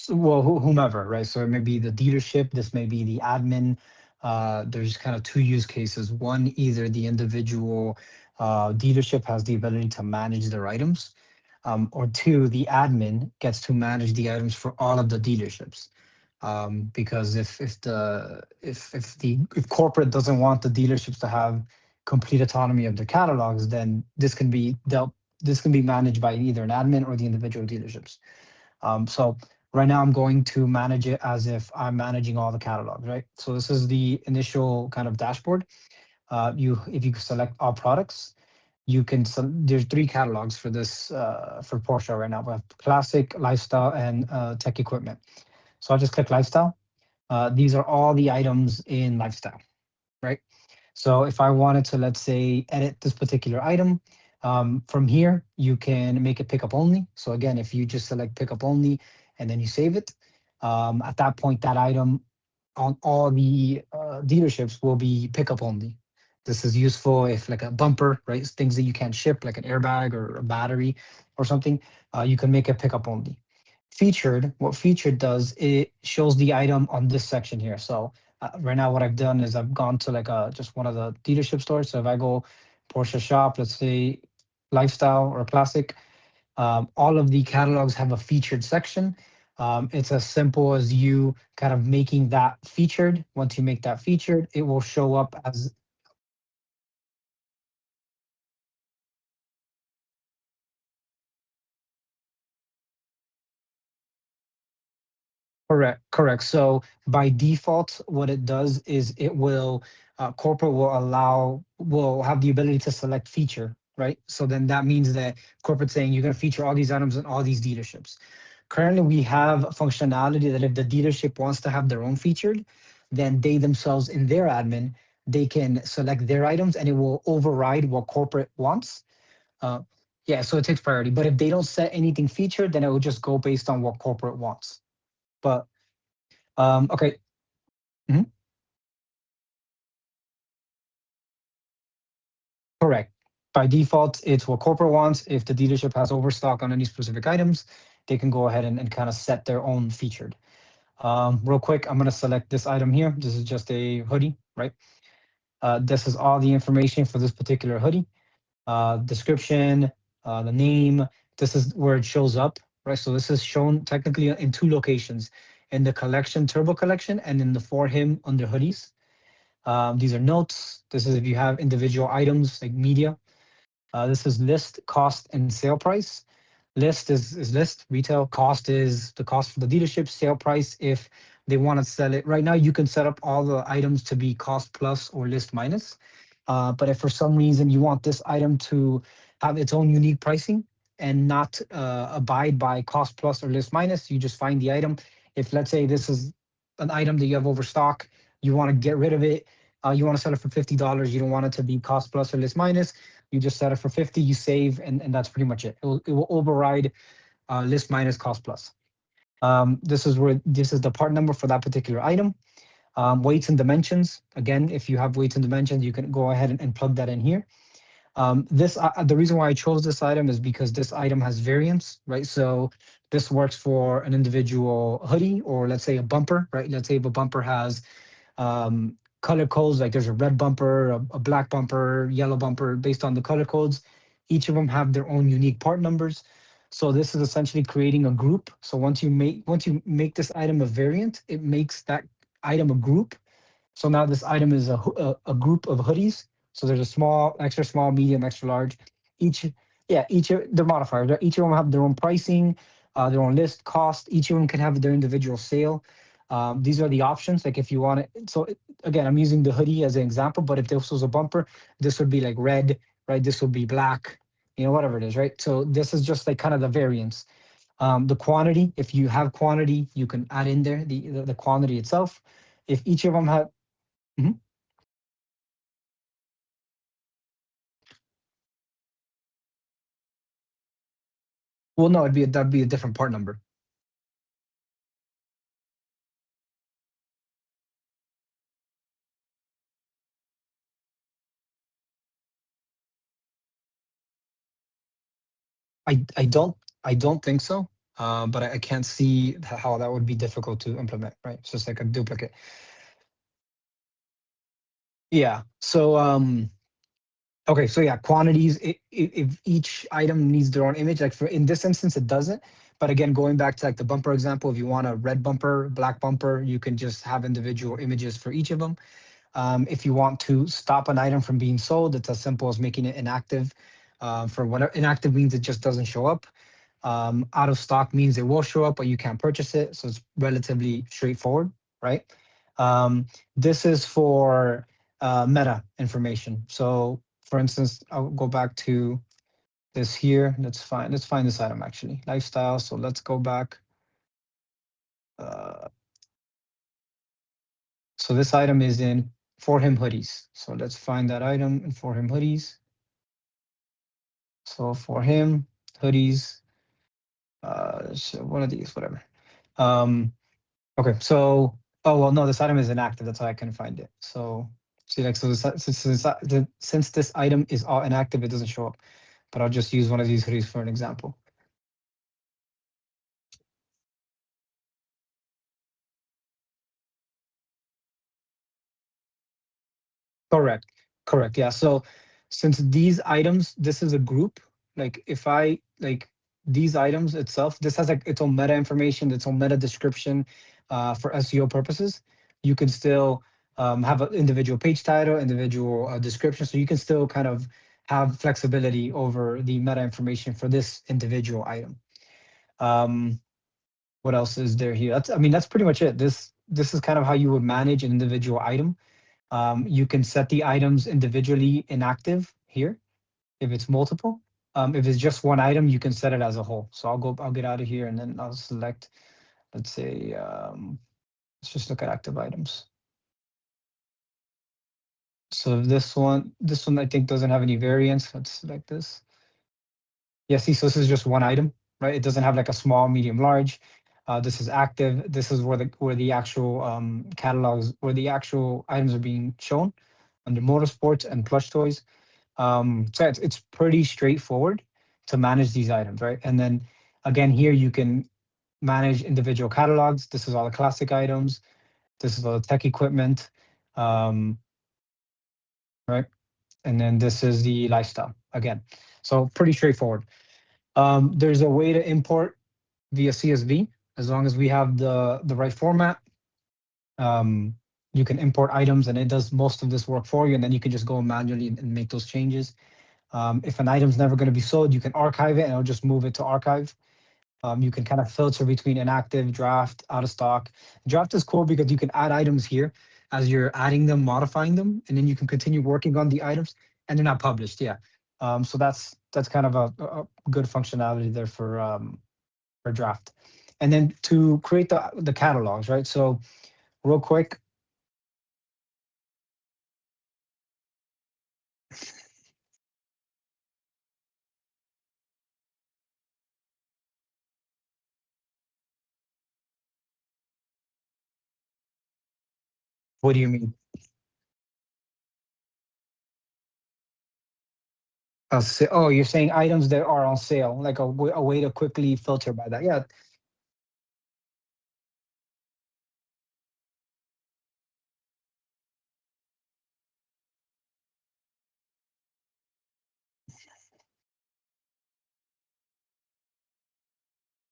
well, whomever, right? So it may be the dealership, this may be the admin. There's kind of two use cases. One, either the individual dealership has the ability to manage their items, or two, the admin gets to manage the items for all of the dealerships. Because if corporate doesn't want the dealerships to have complete autonomy of their catalogs, then this can be managed by either an admin or the individual dealerships. So right now I'm going to manage it as if I'm managing all the catalogs, right? So this is the initial kind of dashboard. If you select all products, you can, there's three catalogs for this, for Porsche right now. We have classic, lifestyle, and tech equipment. So I'll just click lifestyle. These are all the items in lifestyle, right? So if I wanted to, let's say, edit this particular item, from here, you can make it pickup only. So again, if you just select pickup only and then you save it, at that point, that item on all the dealerships will be pickup only. This is useful if like a bumper, right? Things that you can't ship, like an airbag or a battery or something, you can make it pickup only. Featured, what featured does, it shows the item on this section here. So right now what I've done is I've gone to like just one of the dealership stores. So if I go Porsche shop, let's say lifestyle or classic, all of the catalogs have a featured section. It's as simple as you kind of making that featured. Once you make that featured, it will show up as correct. Correct. So by default, what it does is it will corporate will have the ability to select feature, right? So then that means that corporate saying you're going to feature all these items in all these dealerships. Currently, we have functionality that if the dealership wants to have their own featured, then they themselves in their admin, they can select their items and it will override what corporate wants. Uh, yeah, so it takes priority. But if they don't set anything featured, then it will just go based on what corporate wants. But okay. Mhm. Correct. By default, it's what corporate wants. If the dealership has overstock on any specific items, they can go ahead and kind of set their own featured. Real quick, I'm going to select this item here. This is just a hoodie, right? This is all the information for this particular hoodie. Description, the name. This is where it shows up, right? So this is shown technically in two locations, in the collection, turbo collection, and in the for him under hoodies. These are notes. This is if you have individual items like media. This is list, cost, and sale price. List is list, retail. Cost is the cost for the dealership. Sale price, if they want to sell it. Right now, you can set up all the items to be cost plus or list minus. But if for some reason you want this item to have its own unique pricing and not abide by cost plus or list minus, you just find the item. If let's say this is an item that you have overstock, you want to get rid of it, you want to sell it for $50, you don't want it to be cost plus or list minus, you just set it for 50, you save, and that's pretty much it. It will override list minus cost plus. This is the part number for that particular item. Weights and dimensions. Again, if you have weights and dimensions, you can go ahead and plug that in here. The reason why I chose this item is because this item has variants, right? So this works for an individual hoodie or let's say a bumper, right? Let's say if a bumper has color codes, like there's a red bumper, a black bumper, yellow bumper, based on the color codes. Each of them have their own unique part numbers. So this is essentially creating a group. So once you make this item a variant, it makes that item a group. So now this item is a group of hoodies. So there's a small, extra small, medium, extra large. Each, yeah, each of the modifiers. Right? Each of them have their own pricing, their own list cost. Each of them can have their individual sale. These are the options. Like if you want it. So again, I'm using the hoodie as an example, but if this was a bumper, this would be like red, right? This would be black, whatever it is, right? So this is just like kind of the variance. The quantity, if you have quantity, you can add in there the quantity itself. If each of them have, mhm. Well, no, that'd be a different part number. I don't I don't think so. but I can't see how that would be difficult to implement, right? It's just like a duplicate. Yeah. So, okay. So yeah, quantities. If each item needs their own image, like for in this instance, it doesn't. But again, going back to like the bumper example, if you want a red bumper, black bumper, you can just have individual images for each of them. If you want to stop an item from being sold, it's as simple as making it inactive. For whatever inactive means, it just doesn't show up. Out of stock means it will show up, but you can't purchase it. So it's relatively straightforward, right? Um, this is for meta information. So for instance, I'll go back to this here. Let's find this item actually, lifestyle. So let's go back. Uh, so this item is in for him hoodies. So let's find that item in for him hoodies. So for him hoodies, so one of these, whatever. Um, Okay, so oh well, no, this item is inactive. That's why I couldn't find it. So see, like so, since this item is all inactive, it doesn't show up. But I'll just use one of these hoodies for an example. Correct, correct. Yeah. So since these items, this is a group. Like if I like these items itself, this has like its own meta information, its own meta description for SEO purposes. You can still have an individual page title, individual description, so you can still kind of have flexibility over the meta information for this individual item. Um, what else is there here? I mean, that's pretty much it. This is kind of how you would manage an individual item. You can set the items individually inactive here if it's multiple. If it's just one item, you can set it as a whole. So I'll get out of here and then I'll select, let's say, let's just look at active items. So this one I think doesn't have any variance. Let's select this. Yeah, see, so this is just one item, right? It doesn't have like a small, medium, large. This is active. This is where the actual catalogs, where the actual items are being shown under motorsports and plush toys. So it's pretty straightforward to manage these items, right? And then again, here you can manage individual catalogs. This is all the classic items. This is all the tech equipment, right? And then this is the lifestyle again. So pretty straightforward. There's a way to import via CSV as long as we have the right format. Um, you can import items and it does most of this work for you, and then you can just go manually and make those changes. If an item's never going to be sold, you can archive it and it'll just move it to archive. You can kind of filter between inactive, draft, out of stock. Draft is cool because you can add items here as you're adding them, modifying them, and then you can continue working on the items and they're not published. Yeah. So that's kind of a good functionality there for draft. And then to create the catalogs, right? So real quick, what do you mean? Oh, you're saying items that are on sale, like a way to quickly filter by that. Yeah,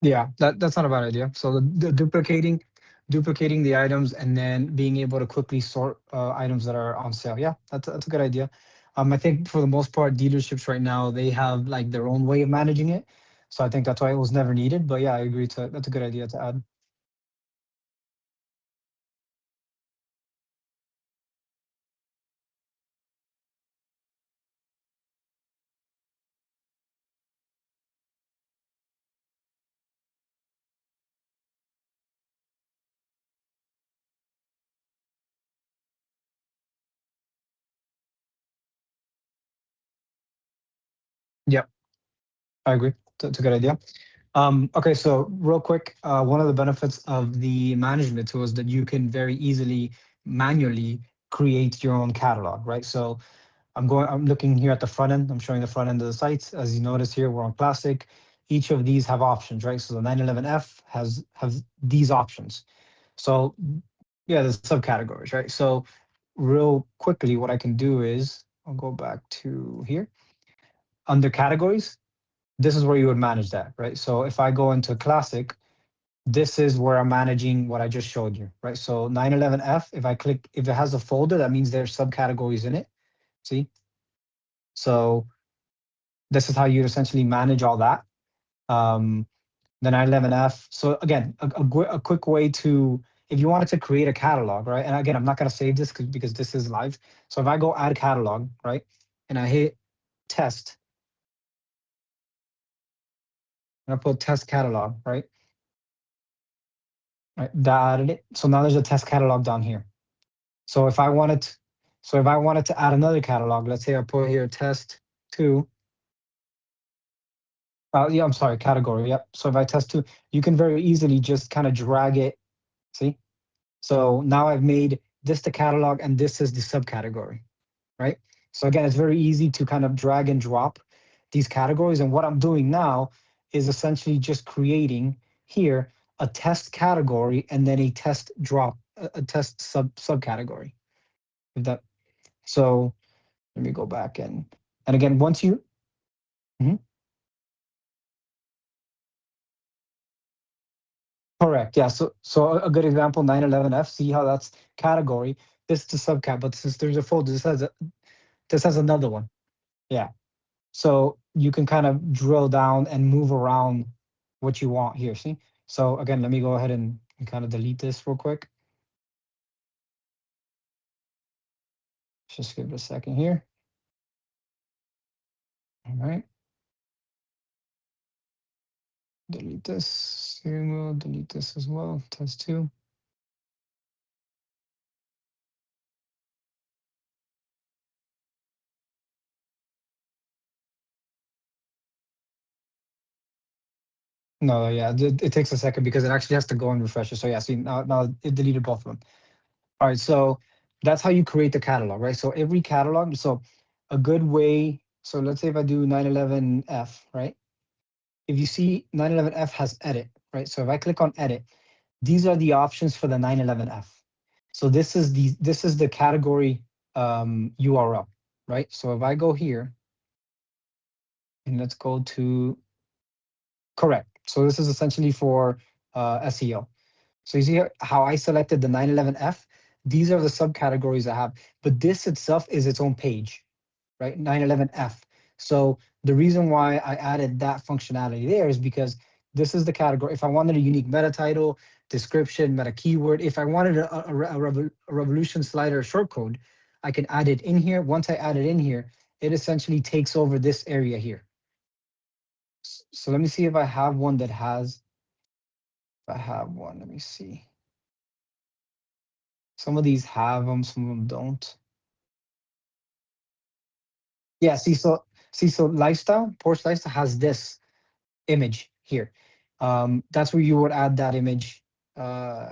yeah, that's not a bad idea. So the duplicating the items and then being able to quickly sort items that are on sale. Yeah, that's a good idea. I think for the most part, dealerships right now they have like their own way of managing it. So I think that's why it was never needed. But yeah, I agree to that's a good idea to add. Yep, I agree. That's a good idea. Okay, so real quick, one of the benefits of the management tool is that you can very easily manually create your own catalog, right? So I'm looking here at the front end. I'm showing the front end of the sites. As you notice here, we're on Classic. each of these have options, right? So the 911F has these options. So yeah, the subcategories, right? So real quickly, what I can do is I'll go back to here under categories. This is where you would manage that, right? So if I go into classic, this is where I'm managing what I just showed you, right? So 911F, if I click, if it has a folder, that means there's subcategories in it. See? So this is how you essentially manage all that. The 911F. So again, a quick way to, if you wanted to create a catalog, right? And again, I'm not going to save this because this is live. So if I go add catalog, right? And I hit test, and I put test catalog, right? Right, that added it. So now there's a test catalog down here. So if I wanted, if I wanted to add another catalog, let's say I put here test two. Yeah, I'm sorry, category. Yep. So if I test two, you can very easily just kind of drag it. See? So now I've made this the catalog and this is the subcategory, right? So again, it's very easy to kind of drag and drop these categories. And what I'm doing now is essentially just creating here a test category and then a test drop, a test subcategory. If that, so let me go back and again, once you, mhm, correct, yeah. So a good example, 911F. See how that's category. This is the subcat, but since there's a folder, this has another one. Yeah. So you can kind of drill down and move around what you want here. See? So again, let me go ahead and kind of delete this real quick. Just give it a second here. All right. Delete this steering wheel, delete this as well. Test two. No, yeah, it takes a second because it actually has to go and refresh it. So yeah, see now it deleted both of them. All right, so that's how you create the catalog, right? So every catalog, so a good way, so let's say if I do 911F, right? If you see 911F has edit, right? So if I click on edit, these are the options for the 911F. So this is the category URL, right? So if I go here and let's go to correct. So this is essentially for SEO. So you see how I selected the 911F? These are the subcategories I have, but this itself is its own page, right? 911F. So the reason why I added that functionality there is because this is the category. If I wanted a unique meta title, description, meta keyword, if I wanted a revolution slider shortcode, I can add it in here. Once I add it in here, it essentially takes over this area here. So let me see if I have one that has, if I have one, let me see. Some of these have them, some of them don't. Yeah, so lifestyle, Porsche lifestyle has this image here. That's where you would add that image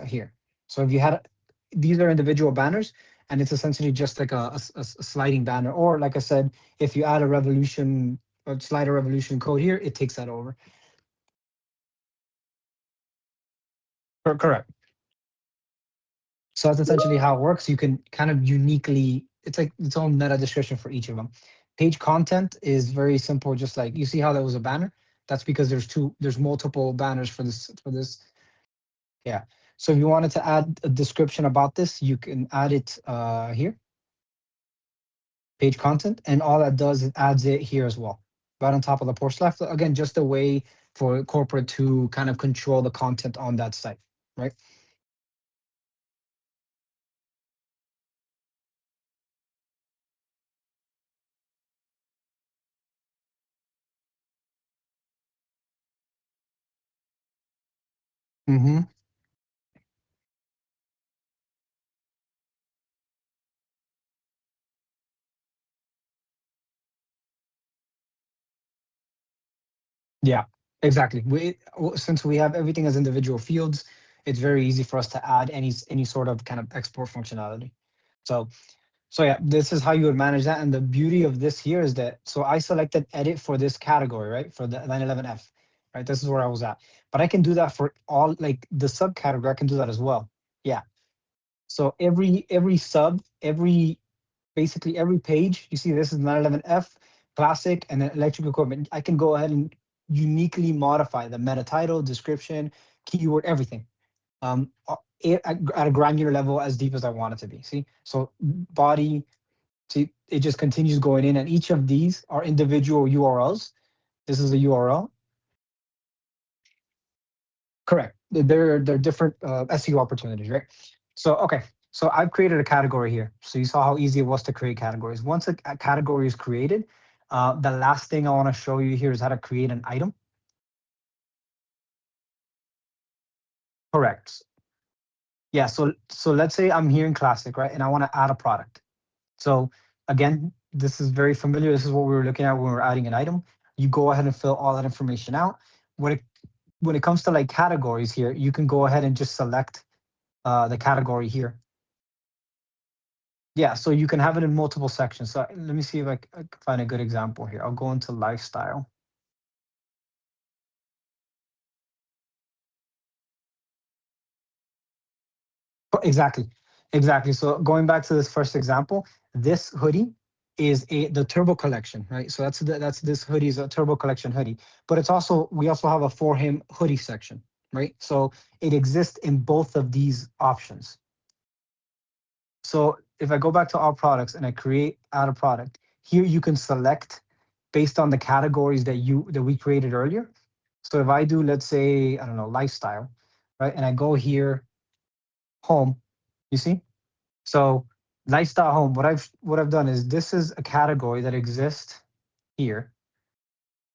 here. So if you had, these are individual banners, and it's essentially just like a sliding banner. Or like I said, if you add a revolution, a slider revolution code here, it takes that over. Correct. So that's essentially how it works. You can kind of uniquely, it's like its own meta description for each of them. Page content is very simple, just like you see how that was a banner. That's because there's multiple banners for this. Yeah. So if you wanted to add a description about this, you can add it here, page content, and all that does is adds it here as well, right on top of the Porsche left. Again, just a way for corporate to kind of control the content on that site, right? Mm-hmm. Yeah, exactly. Since we have everything as individual fields, it's very easy for us to add any sort of kind of export functionality. So so yeah, this is how you would manage that. And the beauty of this here is that, so I selected edit for this category, right? For the 911F. right? This is where I was at. But I can do that for all, like the subcategory, I can do that as well. Yeah. So every sub, every basically every page, you see this is 911F, classic, and then electrical equipment. I can go ahead and uniquely modify the meta title, description, keyword, everything. At a granular level as deep as I want it to be. See? So body, see, it just continues going in, and each of these are individual URLs. This is a URL. Correct. They're different SEO opportunities, right? So okay, so I've created a category here. So you saw how easy it was to create categories. Once a category is created, the last thing I want to show you here is how to create an item. Correct. Yeah. So let's say I'm here in Classic, right, and I want to add a product. So again, this is very familiar. This is what we were looking at when we were adding an item. You go ahead and fill all that information out. When it comes to like categories here, you can go ahead and just select the category here. Yeah, so you can have it in multiple sections. So let me see if I can find a good example here. I'll go into lifestyle. Exactly, exactly. So going back to this first example, this hoodie is the turbo collection, right? So that's this hoodie is a turbo collection hoodie, but it's also we also have a for him hoodie section, right? So it exists in both of these options. So if I go back to all products and I create add a product, here you can select based on the categories that we created earlier. So if I do, let's say, I don't know, lifestyle, right? And I go here, home, you see? So lifestyle home, what I've done is this is a category that exists here.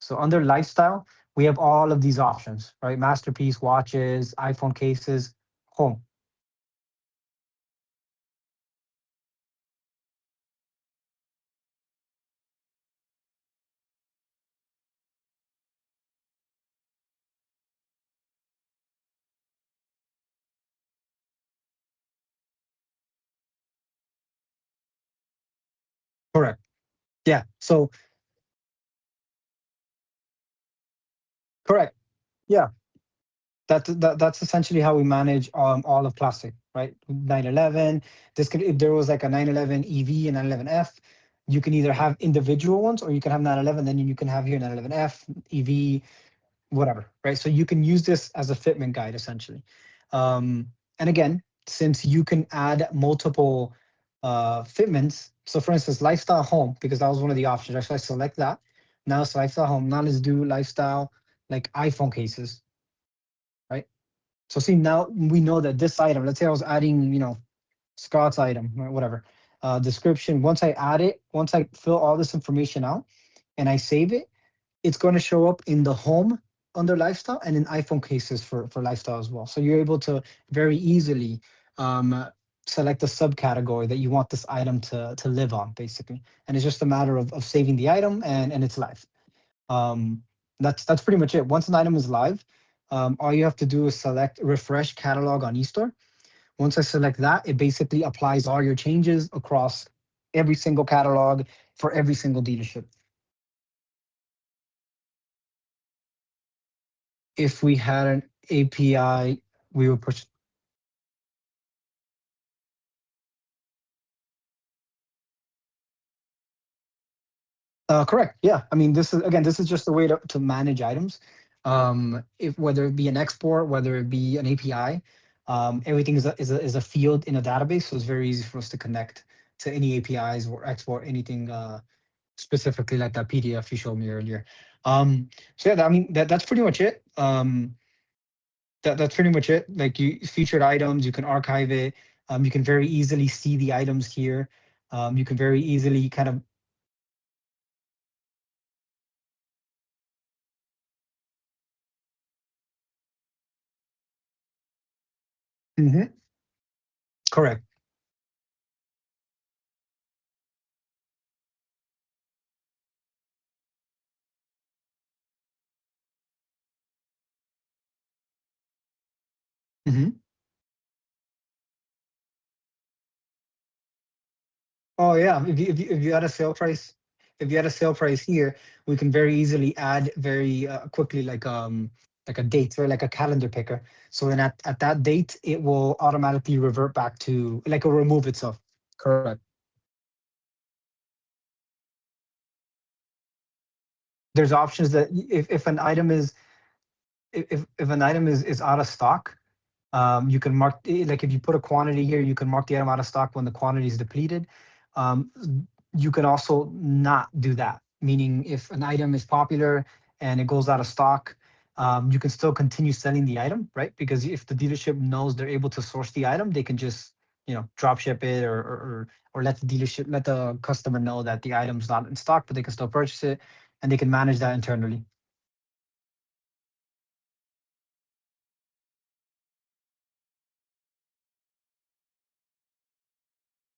So under lifestyle, we have all of these options, right? Masterpiece, watches, iPhone cases, home. Correct. Yeah. So correct. Yeah. That's essentially how we manage all of Classic, right? 911. This could if there was like a 911 EV and 911F, you can either have individual ones or you can have 911, then you can have here 911F, EV, whatever, right? So you can use this as a fitment guide essentially. And again, since you can add multiple fitments, so for instance, lifestyle home, because that was one of the options. Actually, I select that. Now it's lifestyle home. Now let's do lifestyle like iPhone cases, right? So see, now we know that this item, let's say I was adding, Scott's item or whatever, description. Once I add it, once I fill all this information out and I save it, it's going to show up in the home under lifestyle and in iPhone cases for lifestyle as well. So you're able to very easily um, select the subcategory that you want this item to live on, basically. And it's just a matter of saving the item and it's live. Um, that's pretty much it. Once an item is live, all you have to do is select refresh catalog on eStore. Once I select that, it basically applies all your changes across every single catalog for every single dealership. If we had an API, we would push. Correct. Yeah. I mean, this is just a way to manage items. If whether it be an export, whether it be an API, everything is a field in a database, so it's very easy for us to connect to any APIs or export anything specifically like that PDF you showed me earlier. So yeah, I mean that's pretty much it. That's pretty much it. Like you featured items, you can archive it. You can very easily see the items here. You can very easily kind of. Mhm. Correct. Mhm. Oh yeah, if you add a sale price. if you had a sale price here, we can very easily add very quickly like a date or like a calendar picker. So then at that date, it will automatically revert back to like it'll remove itself. Correct. There's options that if an item is if an item is out of stock, you can mark like if you put a quantity here, you can mark the item out of stock when the quantity is depleted. Um, you can also not do that, meaning if an item is popular and it goes out of stock, you can still continue selling the item, right? Because if the dealership knows they're able to source the item, they can just drop ship it or let the dealership let the customer know that the item's not in stock, but they can still purchase it and they can manage that internally.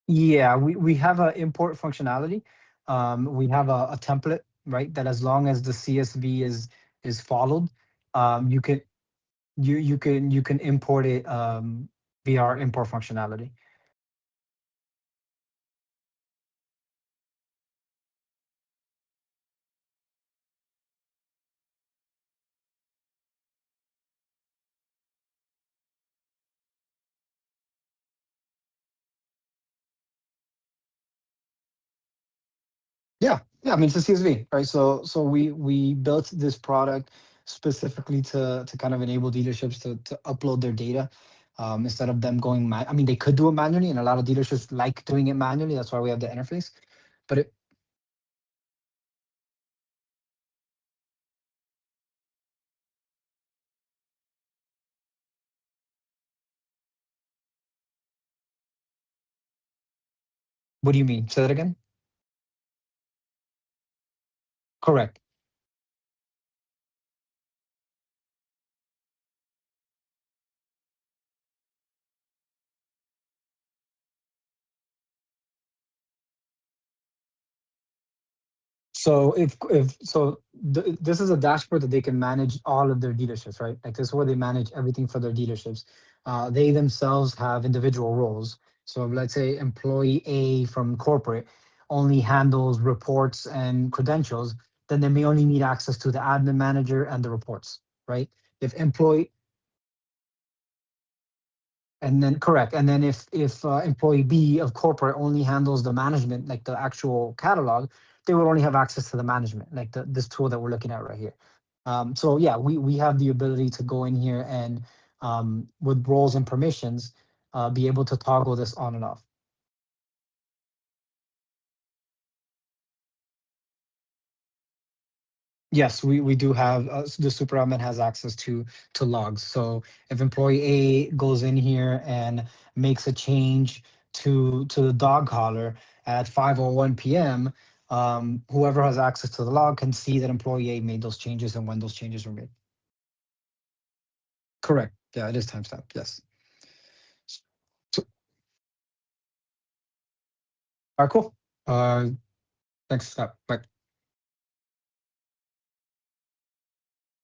Yeah, we have a import functionality. We have a template, right? That as long as the CSV is followed, you can you can import it via our import functionality. Yeah, yeah. I mean, it's a CSV, right? So we built this product specifically to kind of enable dealerships to upload their data instead of them going. I mean, they could do it manually, and a lot of dealerships like doing it manually. That's why we have the interface. But what do you mean? Say that again. Correct. So if so, this is a dashboard that they can manage all of their dealerships, right? Like this is where they manage everything for their dealerships. They themselves have individual roles. So let's say employee A from corporate only handles reports and credentials, then they may only need access to the admin manager and the reports, right? If employee And then correct. And then if employee B of corporate only handles the management, like the actual catalog, they would only have access to the management, like this tool that we're looking at right here. So yeah, we have the ability to go in here and with roles and permissions, be able to toggle this on and off. Yes, we do have the super admin has access to logs. So if employee A goes in here and makes a change to the dog collar at 5:01 p.m., whoever has access to the log can see that employee A made those changes and when those changes were made. Correct. Yeah, it is timestamped. Yes. So, all right, cool. Thanks, Scott. Bye.